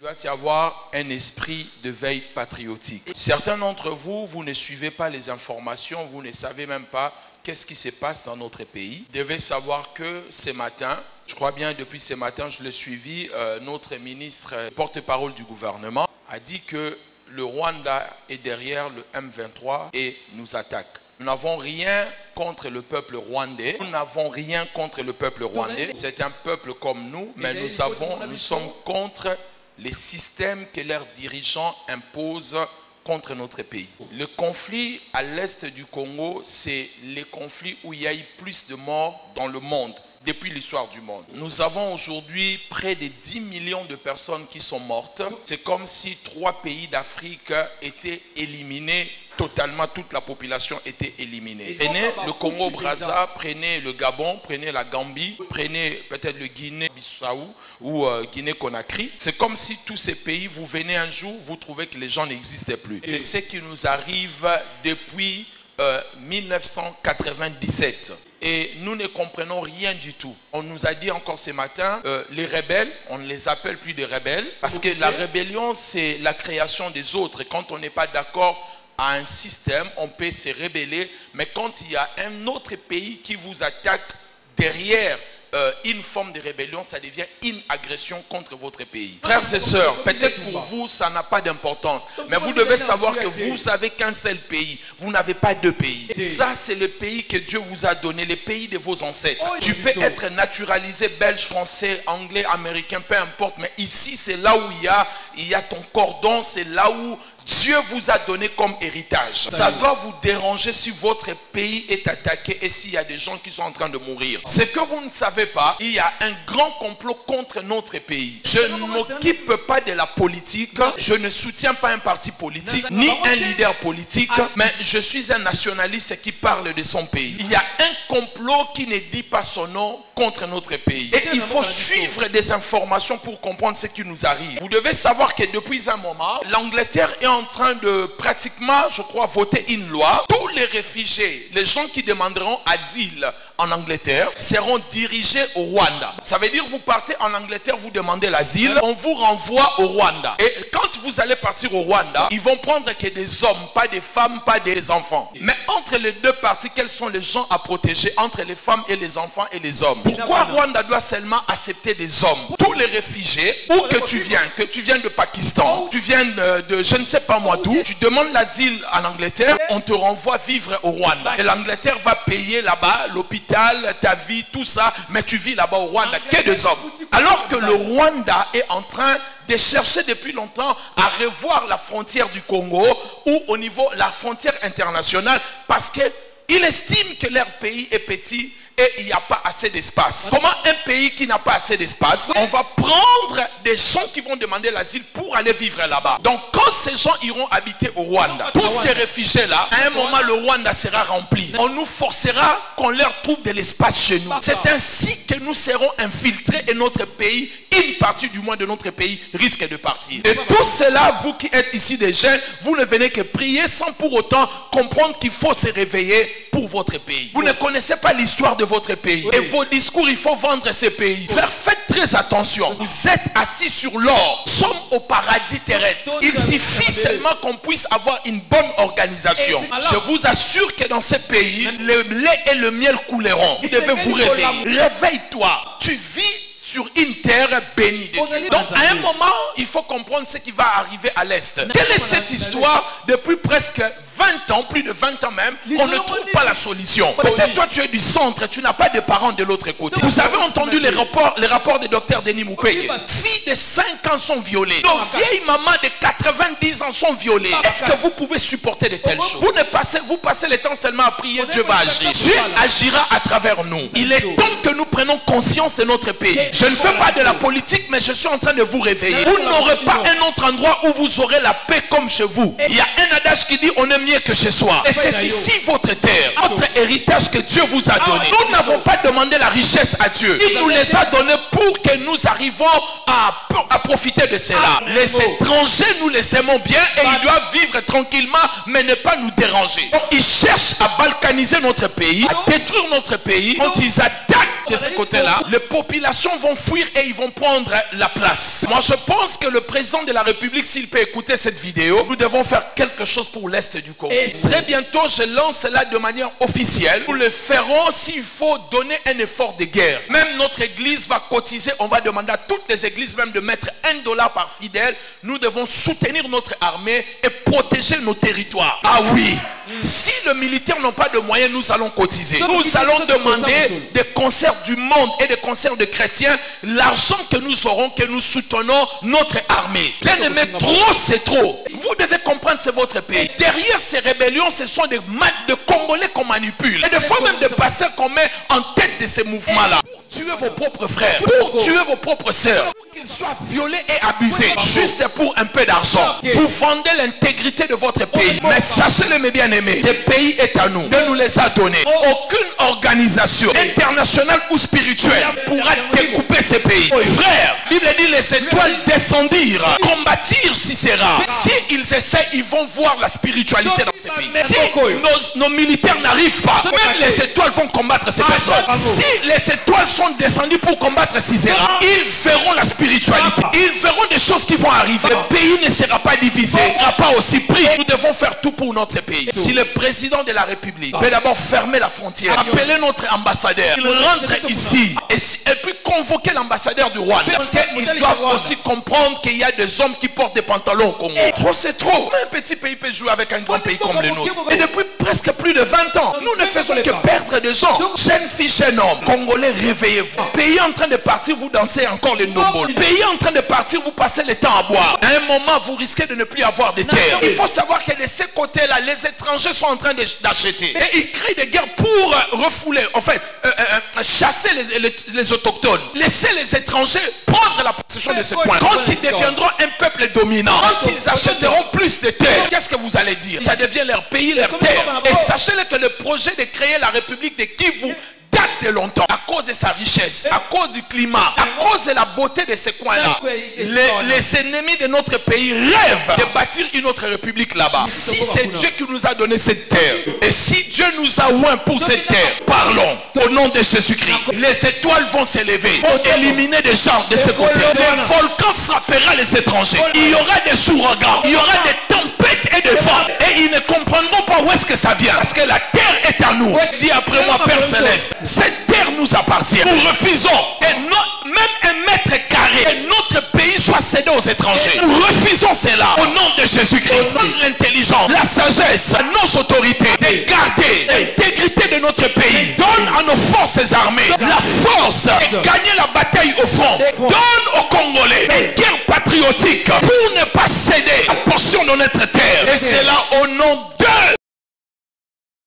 Il doit y avoir un esprit de veille patriotique. Certains d'entre vous, vous ne suivez pas les informations, vous ne savez même pas qu'est-ce qui se passe dans notre pays. Vous devez savoir que ce matin, je crois bien depuis ce matin, je l'ai suivi, notre ministre porte-parole du gouvernement a dit que le Rwanda est derrière le M23 et nous attaque. Nous n'avons rien contre le peuple rwandais. Nous n'avons rien contre le peuple rwandais. C'est un peuple comme nous, mais nous sommes contre les systèmes que leurs dirigeants imposent contre notre pays. Le conflit à l'est du Congo, c'est le conflit où il y a eu plus de morts dans le monde depuis l'histoire du monde. Nous avons aujourd'hui près de 10 millions de personnes qui sont mortes. C'est comme si 3 pays d'Afrique étaient éliminés totalement, toute la population était éliminée. Prenez le Congo-Brazza, prenez le Gabon, prenez la Gambie, prenez peut-être le Guinée-Bissau ou Guinée-Conakry. C'est comme si tous ces pays, vous venez un jour, vous trouvez que les gens n'existaient plus. C'est ce qui nous arrive depuis 1997. Et nous ne comprenons rien du tout. On nous a dit encore ce matin, les rebelles, on ne les appelle plus des rebelles, parce que la rébellion, c'est la création des autres. Et quand on n'est pas d'accord à un système, on peut se rebeller, mais quand il y a un autre pays qui vous attaque derrière une forme de rébellion, ça devient une agression contre votre pays. Frères et sœurs, peut-être pour vous, ça n'a pas d'importance, mais vous devez savoir que vous n'avez qu'un seul pays. Vous n'avez pas 2 pays. Ça, c'est le pays que Dieu vous a donné, le pays de vos ancêtres. Tu peux être naturalisé belge, français, anglais, américain, peu importe, mais ici, c'est là où il y a ton cordon, c'est là où Dieu vous a donné comme héritage. Ça doit vous déranger si votre pays est attaqué et s'il y a des gens qui sont en train de mourir. Ce que vous ne savez pas, il y a un grand complot contre notre pays. Je ne m'occupe pas de la politique, je ne soutiens pas un parti politique, ni un leader politique, mais je suis un nationaliste qui parle de son pays. Il y a un complot qui ne dit pas son nom contre notre pays. Et il faut suivre des informations pour comprendre ce qui nous arrive. Vous devez savoir que depuis un moment, l'Angleterre est en train de pratiquement, je crois, voter une loi. Tous les réfugiés, les gens qui demanderont asile en Angleterre, seront dirigés au Rwanda. Ça veut dire vous partez en Angleterre, vous demandez l'asile, on vous renvoie au Rwanda. Et quand vous allez partir au Rwanda, ils vont prendre que des hommes, pas des femmes, pas des enfants. Mais entre les 2 parties, quels sont les gens à protéger entre les femmes et les enfants et les hommes? Pourquoi Rwanda doit seulement accepter des hommes? Tous les réfugiés, où que tu viens de Pakistan, tu viens de je ne sais pas moi d'où, tu demandes l'asile en Angleterre, on te renvoie vivre au Rwanda. Et l'Angleterre va payer là-bas l'hôpital, ta vie, tout ça, mais tu vis là-bas au Rwanda que des hommes. Alors que le Rwanda est en train de chercher depuis longtemps à revoir la frontière du Congo ou au niveau de la frontière internationale parce qu'ils estiment que leur pays est petit et il n'y a pas assez d'espace. Comment un pays qui n'a pas assez d'espace, on va prendre des gens qui vont demander l'asile pour aller vivre là-bas. Donc quand ces gens iront habiter au Rwanda, tous ces réfugiés-là, à un moment le Rwanda sera rempli. On nous forcera qu'on leur trouve de l'espace chez nous. C'est ainsi que nous serons infiltrés et notre pays, une partie du moins de notre pays, risque de partir. Et tout cela, vous qui êtes ici des jeunes, vous ne venez que prier sans pour autant comprendre qu'il faut se réveiller pour votre pays. Vous ne connaissez pas l'histoire de votre pays. Et vos discours, il faut vendre ces pays. Frères, faites très attention. Vous êtes assis sur l'or. Nous sommes au paradis terrestre. Il suffit seulement qu'on puisse avoir une bonne organisation. Je vous assure que dans ces pays, le lait et le miel couleront. Vous devez vous réveiller. Réveille-toi. Tu vis sur une terre bénie de Dieu. Donc à un moment, il faut comprendre ce qui va arriver à l'Est. Quelle est cette histoire depuis presque 20 ans, plus de 20 ans même, on ne trouve pas la solution. Peut-être toi tu es du centre, tu n'as pas de parents de l'autre côté. Vous avez entendu les rapports du docteur Denis Mukwege. Filles de 5 ans sont violées. Nos vieilles mamans de 90 ans sont violées. Est-ce que vous pouvez supporter de telles choses? Vous passez le temps seulement à prier, Dieu va agir. Dieu agira à travers nous. Il est temps que nous prenions conscience de notre pays. Je ne fais pas de la politique, mais je suis en train de vous réveiller. Vous n'aurez pas un autre endroit où vous aurez la paix comme chez vous. Il y a un adage qui dit on est mieux que chez soi. Et c'est ici votre terre, votre héritage que Dieu vous a donné. Nous n'avons pas demandé la richesse à Dieu. Il nous les a donnés pour que nous arrivions à profiter de cela. Les étrangers, nous les aimons bien et ils doivent vivre tranquillement, mais ne pas nous déranger. Donc, ils cherchent à balkaniser notre pays, à détruire notre pays. Quand ils attaquent de ce côté-là, les populations vont fuir et ils vont prendre la place. Moi, je pense que le président de la République, s'il peut écouter cette vidéo, nous devons faire quelque chose pour l'Est du Congo. Et très bientôt, je lance cela de manière officielle. Nous le ferons s'il faut donner un effort de guerre. Même notre église va cotiser. On va demander à toutes les églises même de mettre $1 par fidèle. Nous devons soutenir notre armée et protéger nos territoires. Ah oui. Si les militaires n'ont pas de moyens, nous allons cotiser. Nous allons demander des concerts du monde et des concerts de chrétiens. L'argent que nous aurons, que nous soutenons notre armée. Bien aimé, trop c'est trop. Vous devez comprendre, c'est votre pays. Derrière ces rébellions, ce sont des Congolais qu'on manipule. Et des fois même des pasteurs qu'on met en tête de ces mouvements-là. Pour tuer vos propres frères, pour tuer vos propres sœurs. Qu'ils soient violés et abusés, juste pour un peu d'argent. Vous vendez l'intégrité de votre pays. Mais sachez-le, mes bien-aimés, ce pays est à nous. Dieu nous les a donnés. Aucune organisation internationale ou spirituelle pourra découper ces pays. Frère, la Bible dit les étoiles descendirent, combattir Sisera. Si ils essaient, ils vont voir la spiritualité dans ces pays. Si nos militaires n'arrivent pas, même les étoiles vont combattre ces personnes. Si les étoiles sont descendues pour combattre Sisera, ils verront la spiritualité. Ils verront des choses qui vont arriver. Le pays ne sera pas divisé, il ne sera pas aussi pris. Nous devons faire tout pour notre pays. Si le président de la République peut d'abord fermer la frontière, appeler notre ambassadeur, il rentre ici et puis convoquer l'ambassadeur du Rwanda. Parce qu'ils doivent aussi comprendre qu'il y a des hommes qui portent des pantalons au Congo. Trop c'est trop. Un petit pays peut jouer avec un grand pays comme le nôtre. Et depuis presque plus de 20 ans, nous ne faisons que perdre des gens. Jeunes filles, jeunes hommes, Congolais, réveillez-vous. Pays en train de partir, vous dansez encore les nombres. Pays en train de partir, vous passez le temps à boire. À un moment, vous risquez de ne plus avoir de terre. Il faut savoir que de ces côtés-là, les étrangers sont en train d'acheter. Et ils créent des guerres pour refouler, en fait, chasser les autochtones. Laisser les étrangers prendre la possession de ce coin. Quand ils deviendront un peuple dominant, quand ils achèteront plus de terre, qu'est-ce que vous allez dire? Ça devient leur pays, leur terre. Et sachez-le que le projet de créer la République de Kivu date de longtemps, à cause de sa richesse, à cause du climat, à cause de la beauté de ces coins-là. Les ennemis de notre pays rêvent de bâtir une autre république là-bas. Si c'est Dieu qui nous a donné cette terre, et si Dieu nous a oint pour cette terre, parlons au nom de Jésus-Christ. Les étoiles vont s'élever pour éliminer des gens de ce côté. Le volcan frappera les étrangers. Il y aura des ouragans, il y aura des tempêtes et des vents, et ils ne comprendront pas où est-ce que ça vient, parce que la terre est à nous. Dis après moi, Père Céleste, cette terre nous appartient. Nous refusons que même un mètre carré que notre pays soit cédé aux étrangers. Nous refusons cela au nom de Jésus-Christ. Donne l'intelligence, la sagesse à nos autorités de garder l'intégrité de notre pays. Donne à nos forces armées la force de gagner la bataille au front. Donne aux Congolais une guerre patriotique pour ne pas céder la portion de notre terre. Et c'est là au nom de